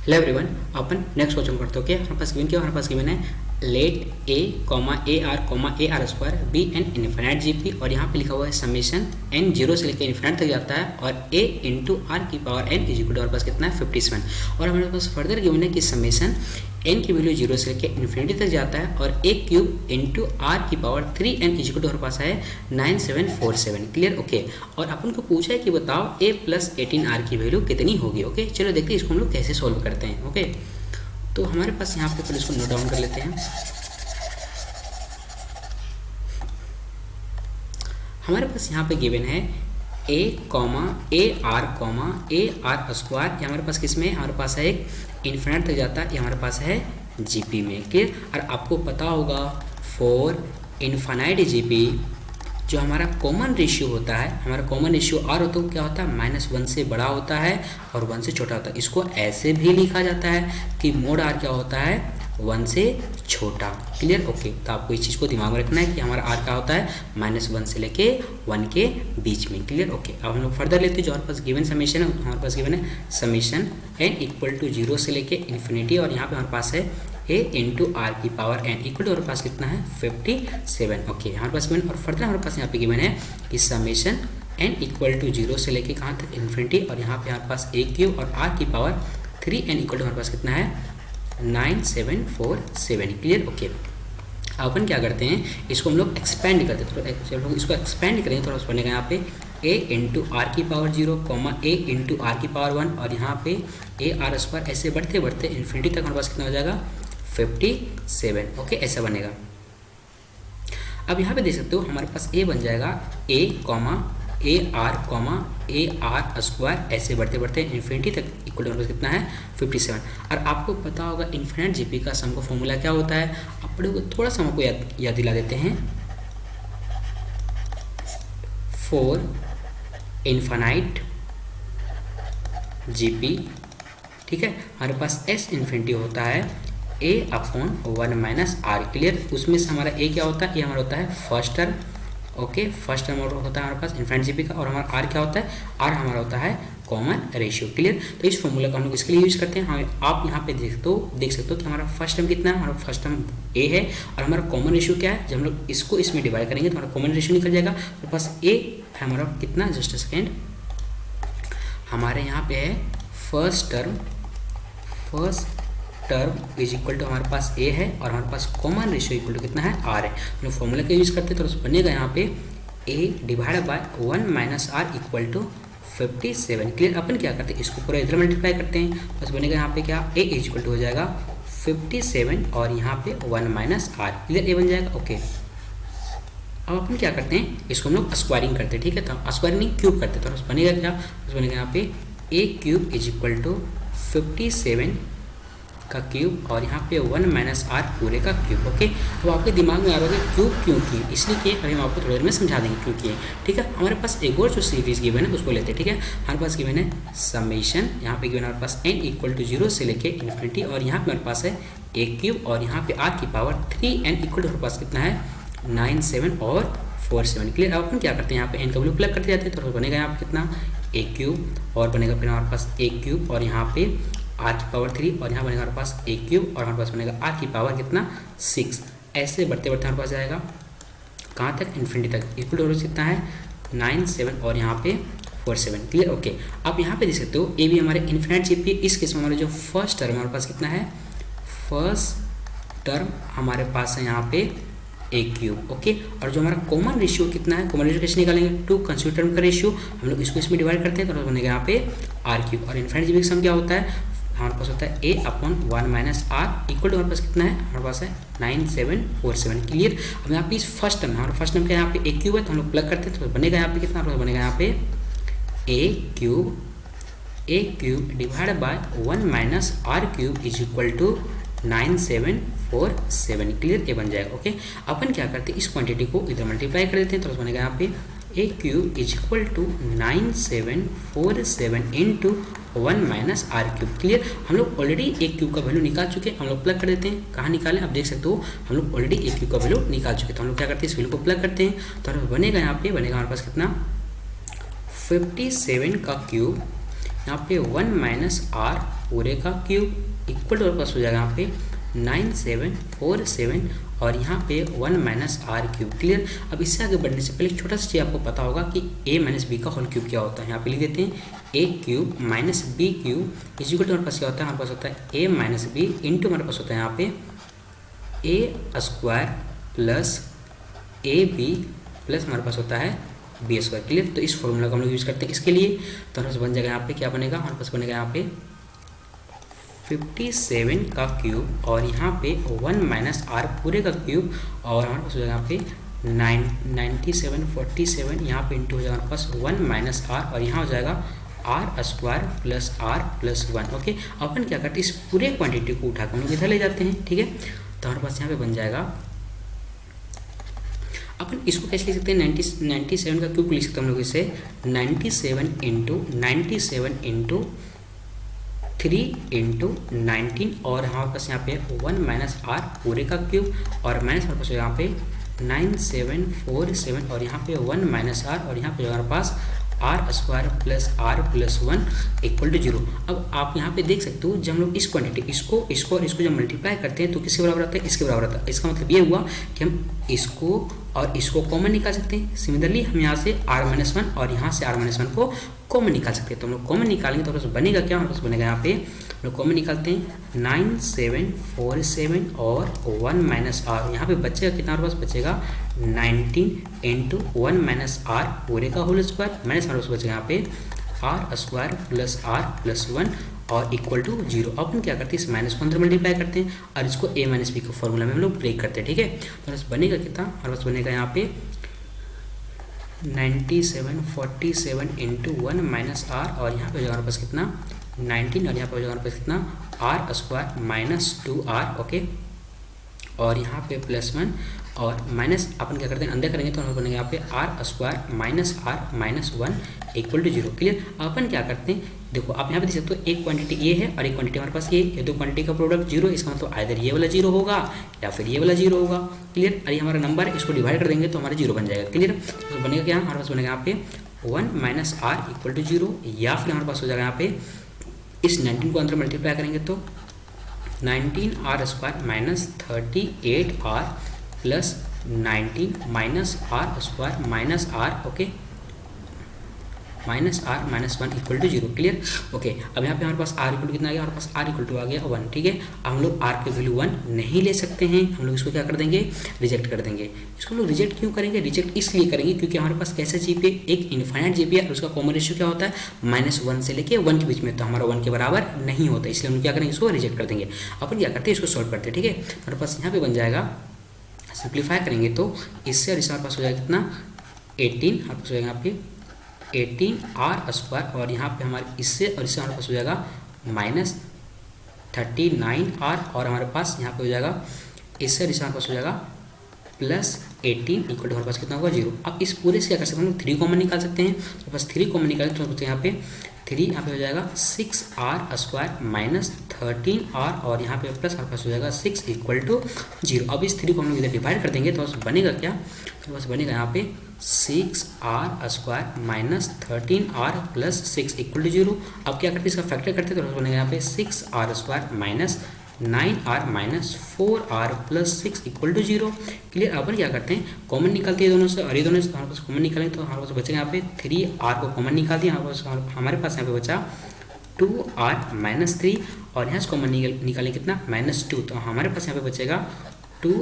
Hello everyone, अपन next question करते हो। हमारे पास गिवन क्या, हमारे पास गिवन है let a r square be an infinite GP, और यहाँ पे लिखा हुआ है समेशन एन जीरो से लेकर इन्फिनाइट तक जाता है और ए इंटू आर की power n is equal to हमारे पास कितना है 57। और हमारे पास फर्दर गिवन है कि समेशन एन की वैल्यू जीरो से लेकर इन्फिनिटी तक जाता है और ए क्यूब इंटू आर की power 3n is equal to हमारे पास है 9747। Clear, okay. और अपन को पूछा है कि बताओ a प्लस 18r की वैल्यू कितनी होगी। ओके, चलो देखते हैं इसको हम लोग कैसे सोल्व करते हैं। ओके, तो हमारे पास यहाँ पे पहले इसको नोट डाउन कर लेते हैं। हमारे पास यहाँ पे गिवन है a आर स्क्वायर, ये हमारे पास किस में है, हमारे पास है एक इन्फिनिट तक जाता है, ये हमारे पास है जीपी में। क्लियर, और आपको पता होगा फॉर इन्फिनाइट जीपी जो हमारा कॉमन रेशियो होता है, हमारा कॉमन रेशियो आर होता है क्या होता है, -1 से बड़ा होता है और 1 से छोटा होता है। इसको ऐसे भी लिखा जाता है कि मोड आर क्या होता है, 1 से छोटा। Clear, okay. तो आपको इस चीज़ को दिमाग में रखना है कि हमारा आर क्या होता है, -1 से लेके 1 के बीच में। Clear, okay. अब हम लोग फर्दर लेते हैं जो हमारे पास गिवन समेशन है, हमारे पास गिवन है समेशन एन इक्वल टू 0 से लेके इन्फिनिटी, और यहाँ पे हमारे पास है ए इंटू आर की पावर एन इक्वल टू हमारे पास कितना है 57। ओके, हमारे पास गिवन, और फर्दर हमारे पास यहाँ पे गिवन है कि समेशन एन इक्वल टू 0 से लेके कहाँ तक, इन्फिनिटी, और यहाँ पे हमारे पास ए क्यूब और आर की पावर 3n इक्वल टू हमारे पास कितना है 9747। Clear, okay. अपन क्या करते हैं, इसको हम लोग एक्सपेंड करते हैं, तो हम लोग इसको एक्सपेंड करेंगे तो बनेगा यहाँ पे a इंटू आर की पावर 0, a इंटू आर की पावर 1, और यहाँ पे ए आर स्क्वायर, ऐसे बढ़ते बढ़ते इन्फिनिटी तक हमारे पास कितना हो जाएगा 57। ओके, ऐसा बनेगा। अब यहाँ पे देख सकते हो हमारे पास a बन जाएगा ए आर स्क्वायर, ऐसे बढ़ते बढ़ते इन्फिनिटी तक इक्वल टू कितना है 57। और आपको पता होगा इन्फिनिट जीपी का सम का फॉर्मूला क्या होता है, अपने को थोड़ा सा हमको याद दिला देते हैं। फॉर इन्फिनाइट जीपी, ठीक है, हमारे पास एस इन्फिनिटी होता है a upon 1 minus r. Clear, उसमें से हमारा a क्या होता है, ये हमारा होता है first term. Okay, first term होता है हमारे पास इन्फिनिट जीपी का, और हमारा आर क्या होता है, आर हमारा होता है कॉमन रेशियो। क्लियर, तो इस फॉर्मूला का हम लोग इसके लिए यूज करते हैं। हमें आप यहाँ पे देख सकते हो कि हमारा फर्स्ट टर्म कितना है, हमारा फर्स्ट टर्म a है, और हमारा कॉमन रेशियो क्या है, जब हम लोग इसको इसमें डिवाइड करेंगे तो हमारा कॉमन रेशियो निकल जाएगा। हमारे पास a है हमारा कितना, जस्ट सेकेंड, हमारे यहाँ पे है first term is equal to हमारे पास a है, और हमारे पास कॉमन रेशियो इक्वल टू कितना है r है। हम लोग फॉर्मूला का यूज करते हैं तो बनेगा यहाँ पे a divide by 1 minus are equal to 57। Clear, अपन क्या करते हैं, इसको पूरा इधर मल्टीप्लाई करते हैं, बस बनेगा यहाँ पे क्या, a इज इक्वल टू हो जाएगा 57 और यहाँ पे 1 माइनस आर। क्लियर, a बन जाएगा। ओके, अब अपन क्या करते हैं, इसको हम लोग स्क्वायरिंग करते हैं, ठीक है, तो स्क्वायरिंग क्यूब करते हैं, तो बस बनेगा क्या, बस बनेगा यहाँ पे a cube is equal to 57 का क्यूब, और यहाँ पे 1 माइनस आर पूरे का क्यूब। ओके, तो आपके दिमाग में आ रहा है क्यूब क्यों की, इसलिए कि अभी हम आपको थोड़ी देर में समझा देंगे क्यों किए। ठीक है, हमारे पास एक और जो सीरीज गिवन है उसको लेते हैं। ठीक है, हमारे पास गिवन है समेशन, यहाँ पे गिवन हमारे पास n इक्वल टू 0 से लेके इन्फिनिटी, और यहाँ पे हमारे पास है a क्यूब, और यहाँ पे r की पावर 3n इक्वल टू हमारे पास कितना है 97 और 47। क्लियर, अब अपन क्या करते हैं, यहाँ पे n का वैल्यू प्लग करते जाते हैं, तो बनेगा यहाँ पे कितना a क्यूब, और बनेगा फिर हमारे पास a क्यूब, और यहाँ पे आर की पावर 3, और यहाँ बनेगा हमारे पास a क्यूब, और हमारे पास बनेगा आर की पावर कितना 6। ऐसे बढ़ते बढ़ते हमारे पास जाएगा कहाँ तक, इन्फिनिटी तक, इक्वल टू कितना है 97 और यहाँ पे 47। Clear, okay. आप यहाँ पे देख सकते हो ए भी हमारे इन्फिनिट जीपी, इस केस में हमारे जो फर्स्ट टर्म हमारे पास कितना है, फर्स्ट टर्म हमारे पास है यहाँ पे a क्यूब। ओके, और जो हमारा कॉमन रेशियो कितना है, कॉमन रेशियो कैसे निकालेंगे, 2 कंस्टिट्यूएंट टर्म का रेशियो, हम लोग इसको इसमें डिवाइड करते हैं तो बनेगा यहाँ पे r क्यूब, और इन्फिनिट जीपी का सम क्या होता है, हमारे पास होता है a upon 1 minus are equal to हमारे पास कितना है, हमारे पास है 9747। क्लियर, अब यहाँ पे इस फर्स्ट टर्म, हमारा फर्स्ट टर्म क्या यहाँ पे a क्यूब है, तो हम लोग प्लग करते हैं तो बनेगा यहाँ पे कितना, बनेगा यहाँ पे a cube divide by 1 minus r cube is equal to 9747। Clear, ये बन जाएगा। ओके, अपन क्या करते हैं, इस क्वांटिटी को इधर मल्टीप्लाई कर देते हैं तो बनेगा यहाँ पे a cube is equal to 9747 into 1 minus r cube. Clear, हम लोग ऑलरेडी a क्यूब का वैल्यू निकाल चुके हैं, हम लोग प्लग कर देते हैं, कहाँ निकालें आप देख सकते हो, हम लोग ऑलरेडी a क्यूब का वैल्यू निकाल चुके हैं, तो हम लोग क्या करते हैं, इस वैल्यू को प्लग करते हैं, तो बनेगा यहाँ पे बनेगा हमारे पास कितना 57 का क्यूब यहाँ पे 1 माइनस आर पूरे का क्यूब इक्वल टू हमारे पास हो जाएगा यहाँ पे 9747 और यहाँ पे 1 माइनस आर क्यूब। क्लियर। अब इससे आगे बढ़ने से पहले एक छोटा सा चीज़ आपको पता होगा कि a माइनस बी का होल क्यूब क्या होता है। यहाँ पे लिख देते हैं a cube minus b cube is equal to हमारे पास क्या होता है, हमारे पास होता है a माइनस बी इंटू हमारे पास होता है यहाँ पे a square plus a b plus हमारे पास होता है बी स्क्वायर। क्लियर। तो इस फॉर्मूला को हम लोग यूज़ करते हैं इसके लिए। तो हमारे पास बन जाएगा यहाँ पे क्या बनेगा, हमारे पास बनेगा यहाँ पे 57 का क्यूब और यहाँ पे 1 माइनस आर पूरे का क्यूब और हमारे पास हो जाएगा यहाँ पे 9747 यहाँ पे इंटू हो जाएगा हमारे पास 1 माइनस आर और यहाँ हो जाएगा R square plus are plus 1। Okay. अपन क्या करते हैं, इस पूरे क्वांटिटी को उठाकर हम लोग इधर ले जाते हैं। ठीक है। तो हमारे पास यहाँ पे बन जाएगा, अपन इसको कैसे लिख सकते हैं, 97 का क्यूब लिख सकते हैं हम लोग इसे 97 इंटू 3 इंटू 19 और हमारे पास यहाँ पे 1 माइनस आर पूरे का क्यूब और माइनस हमारे पास यहाँ पे 9747 और यहाँ पे 1 माइनस आर और यहाँ पे हमारे पास R square plus are plus 1 equal to 0। अब आप यहाँ पे देख सकते हो जब हम लोग इस क्वांटिटी इसको और इसको जब मल्टीप्लाई करते हैं तो किसके बराबर आता है, इसके बराबर आता है। इसका मतलब ये हुआ कि हम इसको और इसको कॉमन निकाल सकते हैं। सिमिलरली हम यहाँ से r-1 और यहाँ से r-1 को कॉमन निकाल सकते हैं। तो हम लोग कॉमन निकालेंगे तो हमारे पास बनेगा क्या, हमारे पास बनेगा यहाँ पे हम लोग कॉमन निकालते हैं 9747 और 1 माइनस आर। यहाँ पे बचेगा कितना, हमारे पास बचेगा 19 इंटू 1 माइनस आर पूरे का होल स्क्वायर माइनस हमारे पास बचेगा यहाँ पे are square plus are plus 1 और इक्वल टू 0। अपन क्या करते हैं, इस माइनस को अंदर मल्टीप्लाई करते हैं और इसको a माइनस बी के फॉर्मूला में हम लोग ब्रेक करते हैं। ठीक है। तो बस बनेगा कितना, हमारे पास बनेगा यहाँ पे 9747 इंटू 1 माइनस आर और यहाँ पे हो जाएगा हमारे पास कितना 19 और यहाँ पे हो जाएगा हमारे पास कितना are square minus 2r। Okay. और यहाँ पे प्लस 1 और माइनस अपन क्या करते हैं अंदर करेंगे तो हम बनेगा यहाँ पे are square minus are minus 1 equal to 0। Clear. अपन क्या करते हैं, देखो आप यहाँ पे देख सकते हो एक क्वांटिटी ये है और एक क्वांटिटी हमारे पास ये दो क्वांटिटी का प्रोडक्ट 0, इसका मतलब आइदर ये वाला 0 होगा या फिर ये वाला 0 होगा। क्लियर। और ये हमारा नंबर है, इसको डिवाइड कर देंगे तो हमारा 0 बन जाएगा। क्लियर। तो बनेगा क्या, हमारे पास बनेगा यहाँ पे 1 माइनस आर इक्वल टू 0 या फिर हमारे पास हो जाएगा यहाँ पे इस 19 को अंदर मल्टीप्लाई करेंगे तो 19 r square minus 38 r plus 19 minus r square minus r. Okay. Minus are minus 1 equal to 0। Clear. Okay. अब यहाँ पे हमारे पास आर इक्वल टू कितना आ गया, हमारे पास आर इक्वल टू आ गया 1। ठीक है। अब हम लोग आर के वैल्यू 1 नहीं ले सकते हैं, हम लोग इसको क्या कर देंगे, रिजेक्ट कर देंगे। इसको हम लोग रिजेक्ट क्यों करेंगे, रिजेक्ट इसलिए करेंगे क्योंकि हमारे पास कैसा जीपी एक इनफाइनाइट जीपी है और उसका कॉमन रेशियो क्या होता है -1 से लेके 1 के बीच में, तो हमारा 1 के बराबर नहीं होता, इसलिए हम क्या करेंगे, इसको रिजेक्ट कर देंगे। अपन क्या करते हैं, इसको सॉल्व करते हैं। ठीक है। हमारे पास यहाँ पे बन जाएगा, सिंप्लीफाई करेंगे तो इससे और इससे हमारे पास हो जाएगा कितना 18, हमारे पास हो जाएगा यहाँ पे 18 आर स्क्वायर और यहाँ पे हमारे इससे और इससे हमारे पास हो जाएगा -39 आर और हमारे पास यहाँ पे हो जाएगा इससे और इससे हमारे पास हो जाएगा प्लस 18 इक्वल टू हमारे पास कितना होगा 0। अब इस पूरे से क्या कर सकते हैं हम लोग 3 कॉमन निकाल सकते हैं। तो बस 3 कॉमन निकालें तो यहाँ पे 3 यहाँ पे हो जाएगा 6 आर स्क्वायर माइनस 13 आर और यहाँ पे प्लस हमारे पास हो जाएगा 6 इक्वल टू 0। अब इस 3 को हम लोग इधर डिवाइड कर देंगे तो बस बनेगा क्या, तो बस बनेगा यहाँ पे 6 are square minus 13 r plus 6 equal to 0। अब क्या करते हैं, इसका फैक्टर करते हैं तो बस बनेगा यहाँ पे 6 are square minus 9 R minus 4 R plus 6 equal to 0। Clear. अपन क्या करते हैं, कॉमन निकालते हैं दोनों से और ये दोनों से, तो हमारे पास कॉमन निकालेंगे तो हमारे पास बचेगा यहाँ पे 3 आर को कॉमन निकाल दिया, हमारे पास यहाँ पे बचा 2 आर माइनस 3 और यहाँ से कॉमन निकालें कितना -2, तो हमारे पास यहाँ पे बचेगा 2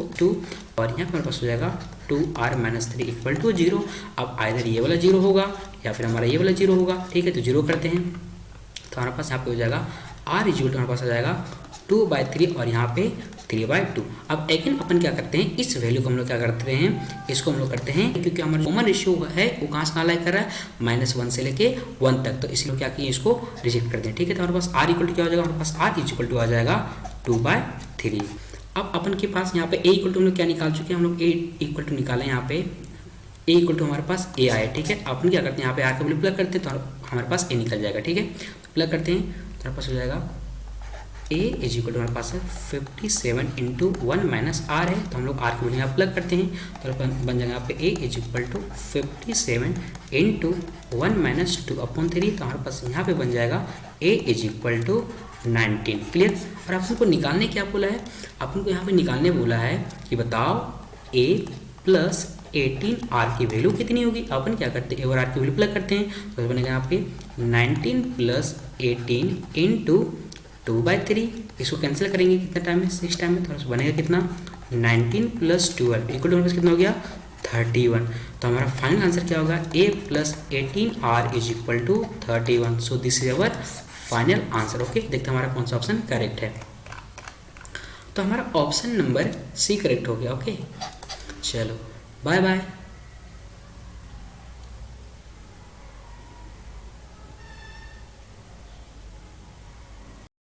और यहाँ पे हमारे पास हो जाएगा 2 आर माइनस 3 इक्वल टू 0। अब आइदर ये वाला 0 होगा या फिर हमारा ये वाला 0 होगा। ठीक है। तो 0 करते हैं तो हमारे पास यहाँ पे हो जाएगा आर इक्वल टू हमारे पास आ जाएगा 2/3 और यहाँ पे 3/2। अब अगेन अपन क्या करते हैं, इस वैल्यू को हम लोग क्या करते हैं, इसको हम लोग करते हैं क्योंकि हमारा कॉमन रेशियो है वो कहाँ से अलाइ कर रहा है -1 से लेके 1 तक, तो इसलिए क्या किए इसको रिजेक्ट कर दें। ठीक है। तो हमारे पास आर इक्वल टू क्या हो जाएगा, हमारे पास आर इक्वल टू आ जाएगा 2/3। अब अपन के पास यहाँ पे ए इक्वल टू हम लोग क्या निकाल चुके हैं, हम लोग ए इक्वल टू निकालें, यहाँ पे ए इक्वल टू हमारे पास ए आया। ठीक है। अपन क्या करते हैं, यहाँ पे आर का वैल्यू प्लग करते हैं तो हमारे पास ए निकल जाएगा। ठीक है। तो प्लग करते हैं तो हमारे पास हो जाएगा ए इज इक्वल टू हमारे पास है 57 इंटू 1 माइनस आर है, तो हम लोग आर की वैल्यू यहाँ प्लग करते हैं, तो बन जाएगा यहाँ पे A is equal to 57 into 1 minus 2/3, तो हमारे पास यहाँ पे बन जाएगा A is equal to 19। Clear. और आप उनको निकालने क्या बोला है, आप उनको यहाँ पे निकालने बोला है कि बताओ ए प्लस 18 आर की वैल्यू कितनी होगी। अपन क्या करते हैं, ए और आर की वैल्यू प्लग करते हैं, तो बनेगा यहाँ पे 19 प्लस 18 इंटू 2/3, इसको कैंसिल करेंगे कितना टाइम में, 6 टाइम में, तो बनेगा कितना 19 प्लस 12 इक्वल टू कितना हो गया 31। तो हमारा फाइनल आंसर क्या होगा, A plus 18 R is equal to 31। So this is our final answer. Okay, देखते हैं हमारा कौन सा ऑप्शन करेक्ट है। तो हमारा ऑप्शन नंबर सी करेक्ट हो गया। ओके, चलो बाय बाय।